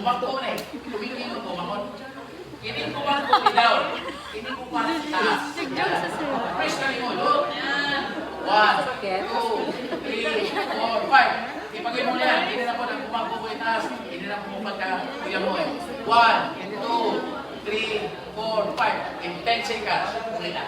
Kumangko na eh. Kumingin mo kumakon. Hindi kumangko daw. Hindi kumangko sa taas. Press ka rin mo. Look. 1, 2, 3, 4, 5. Ipagay mo na yan. Hindi na po nang kumangko ko itaas. Hindi na po pagka kuya mo eh. 1, 2, 3, 4, 5. In 10 seconds. Ulit na.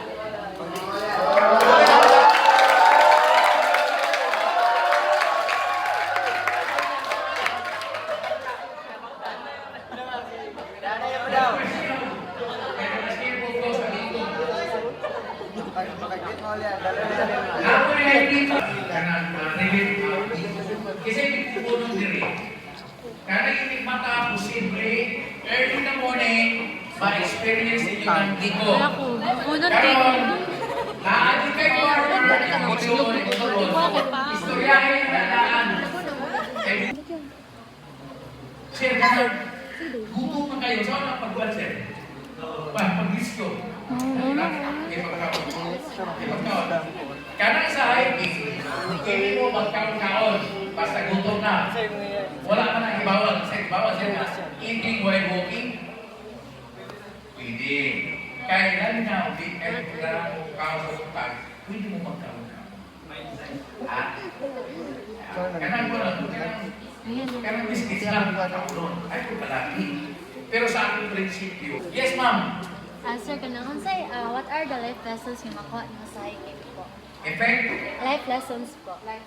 Kasi pupunong diri. Karena hindi maka posible early in the morning ma-experience ninyo ng gigo. Karon, naadin kayo ng istoryahin yung dadaan. Sir, ganun, gutom na kayo. Saan ang pagbuwan, sir? Pag-disco. Karena sa hiking, hindi mo magkaon-kaon. Basta gutom na. Wala ka nang ibawal. Kasi ibawal siya na eating while walking. Pwede. Kailan na ulit kayo kailangan mo kaon sa utag, pwede mo magkaon-kaon. Kanang ko lang. Kanang biscuits lang. Ay, ko palagi. Pero sa aking prinsipyo. Yes, ma'am. Sir, kanang say, what are the life lessons nga makuha mo sa hiking po? Effect? Life lessons po. Life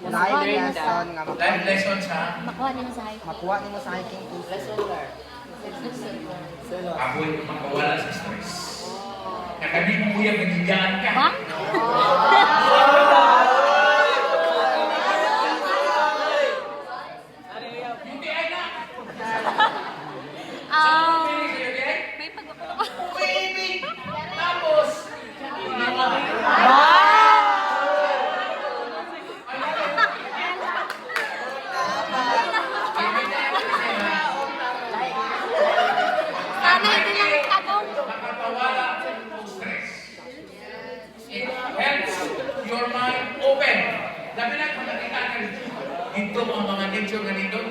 lesson nga Life lessons ha? Makuha niyo sa hiking. makuha nimo sa hiking tool. Aboy ko makawala sa stress. Nakadi mo kuya, magigyan ka. Ha? Hindi ay na. May pag-ako. Baby! Tapos, Sana hindi lang katong. makapawala ng stress. It helps your mind open. Labi na kung nakita ka dito ang mga nature nga nito.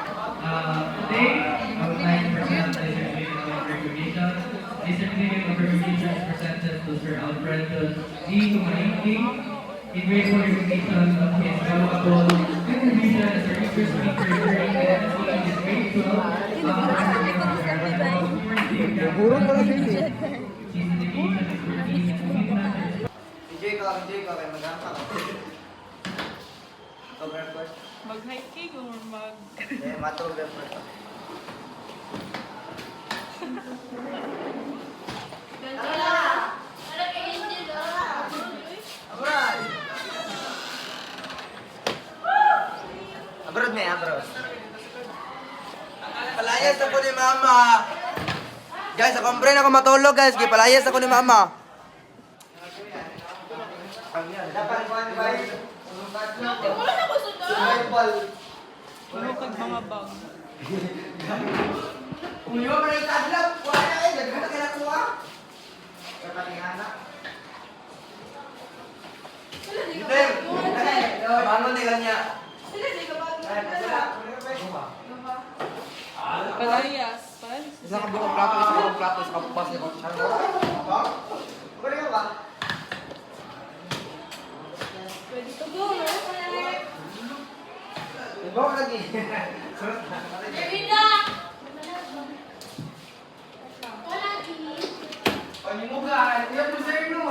Today, I would like to present the certificate of recognition. This certificate of recognition is presented to Sir Alfred G. Tumalinki in grateful recognition of his valuable contribution as a research speaker during the NSC in his grade 12 DJ ka kay maganda ka. Cover first. Mag-hiking or mag... Matover first. Abroad na, abroad. Palayas ako ni mama. Guys, ako pre na ako matulog guys. Palayas ako ni mama. Dapat kuhan ba yun? Wala na ko sunod. Survival. Ano kag mga bag? Kung yun pa rin kadlap, kuha na eh. Gagawin na kaya kuha. Kaya pating anak. Peter! Paano nila niya? Palayas. Isa ka buong plato, isa ka buong plato, isa ka buong plato. Pwede ka ba? Pwede to go. Ibaw lagi. Panimugan, yan po sa inyo.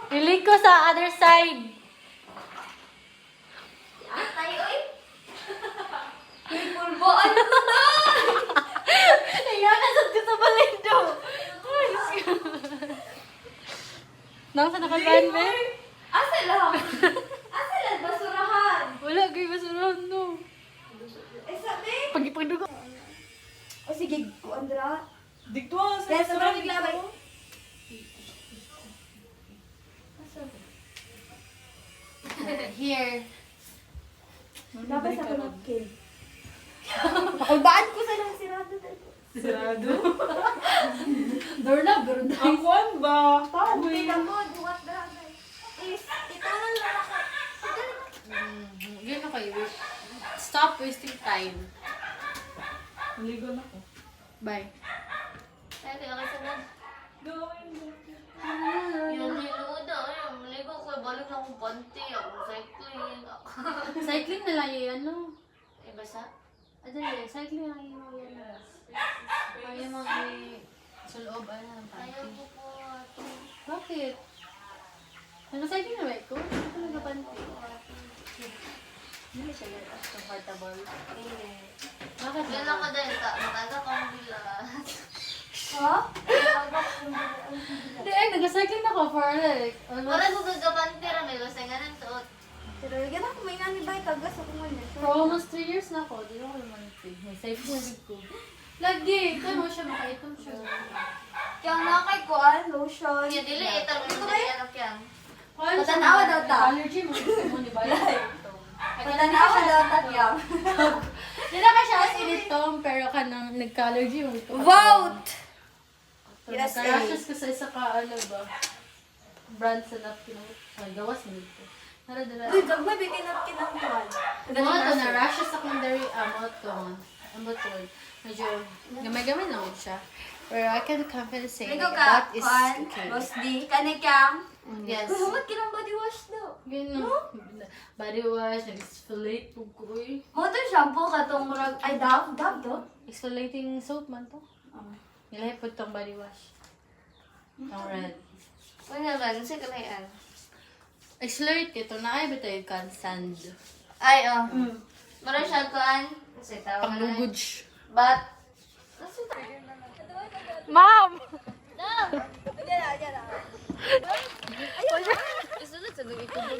Ilig ko sa other side. Ayan, nasa dito sa balindo. Nang sa nakaban, be? Asa lang? Asa lang basurahan? Wala, gay basurahan, no. Eh sabi? Pagipagdugo. O sige, Andra. Digtuan sa Kaya sobrang naglabay. Here. Labas ako ng kill. Pakulbaan ko sa lang sirado dito. Sirado. Doorknob, pero dahil. Ang kuwan ba? Hindi Tawi. na mo, buwat na. Is, ito na lang ako. Yun na kayo. Stop wasting time. Maligo na ko. Bye. Pwede ako sunod. Gawin mo. Yung niluda, yung maligo ko, balik na akong panty, akong cycling. Cycling na lang yun, ano? Eh, basta? Adali, cycling lang yun. Kaya mga sa loob, ano, Ayaw panty. ko po. Bakit? Nag-cycling na ba ikaw? Ako nag-panty. Hindi siya comfortable. Bakit? Yan ako din, makaga kong bilat. Ha? Hindi, nag-cycling na ako for like, Wala ko gagapanti ra, may lusenganan suot. Pero yan ako may nani ba kagas ako man. for almost 3 years na ako. Di na ako lumanti. May cycling na big ko. Lagi, ito mo siya, makaitom siya. Kaya nga kay kuan lotion. Kaya dili, itar mo yung yan yan. Patanawa daw ta. Allergy mo, di ba? Patanawa daw ta kaya. Di na ka siya as initong, pero ka nang nagka-allergy mo ito. Wow! Yes, Nagka-rashes ko sa isa ka, ano ba? Brand sa napkin. Ay, gawas mo ito. Naradala. Uy, dagmay bigay na kinangkuan. Mga to, na-rashes secondary amount ko. Amount ko. Medyo, gamay-gamay lang siya. Pero I can confidently say Ligo that ka, is kuan, okay. Rosdi, kanikang. Yes. Huwag kinang body wash daw. Ganun. Body wash, nag-exfoliate po ko eh. Mo to shampoo katong murag ay dab to. Exfoliating soap man to. Nilahip po itong body wash. Itong red. Wala ba? Nasa kalayan. Exfoliate ito na ay bitaw yung sand. Ay, oh. Mara siya kuan. Kasi tawag na. Panglugod. But, Ma'am!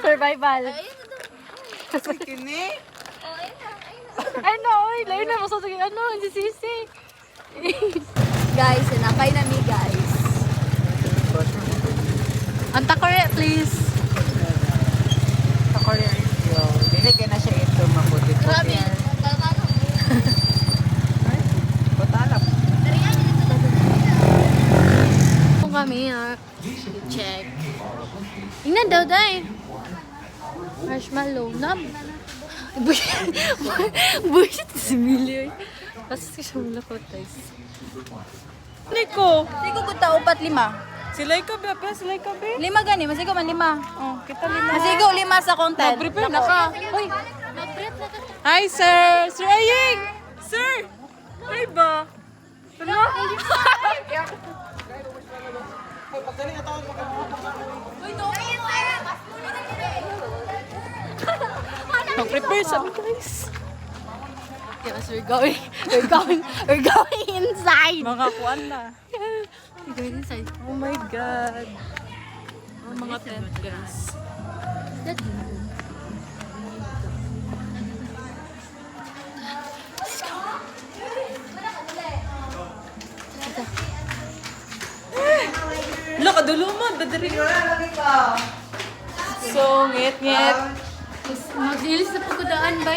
Survival. Kini? Ay no, oy, layo na masasagin ano, hindi sisi. Guys, sinakay na mi guys. Antakore, please. Antakore. Dili kaya na siya ito maputi-puti. grabe. Kalmano. Patalap. Kung kami, check. Tingnan daw, day. Marshmallow. Nam. Bullshit si Millie. Kasi siya mula ko, guys. Niko. Hindi ko kuta 4-5. Silay ka ba? Silay ka ba? Lima gani, masigo man lima. Oh, kita lima. Masigo lima sa content. Prepare na ka. Uy, Hi, sir! Sir Aying! Sir! Hi ba? Ano? Mag-prepare sa guys. yes, we're going inside. Mga kuan na. We're going inside. Oh my God. Oh, mga tent guys. Look, kadulumod. Badari. So, ngit-ngit. Mag-ilis na pagkudaan ba?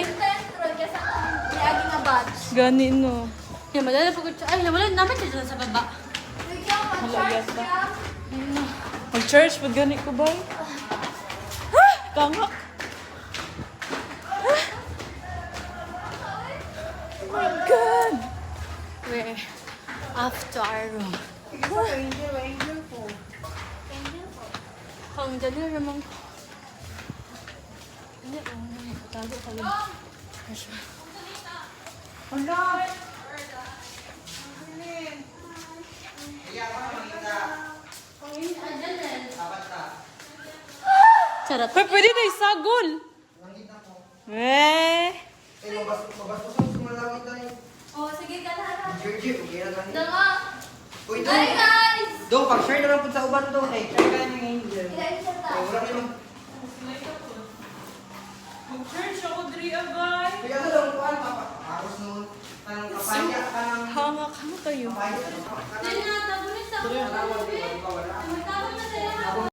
Lagi nga batch. Gani no. Yan, madala pagkud siya. Ay, wala naman siya dyan sa baba. Malagyan ba? Mag-church, pag gani ko ba? Ah! Tangak. Oh my God! We're off to our room. Ang dali naman ko. Hindi, tago. Sarap. Hoy, pwede na isagol! Eh! Mabastos ang sumalangit na yun. Oh, sige ka na. Virgin, okay na ganit. Dama. Uy, Hi guys! Dong, pag-share na lang po sa uban to. Eh, share ka ng angel. Ilayin sa ta. Wala naman. Mag-church ako, Dri, agay! Kaya ano lang, kuhan, aros nun. Tanang kapanya, tanang Hangak, ano tayo? kapanya. Dali na, tago na sa Wala, wala, wala. Magkakaroon na sila.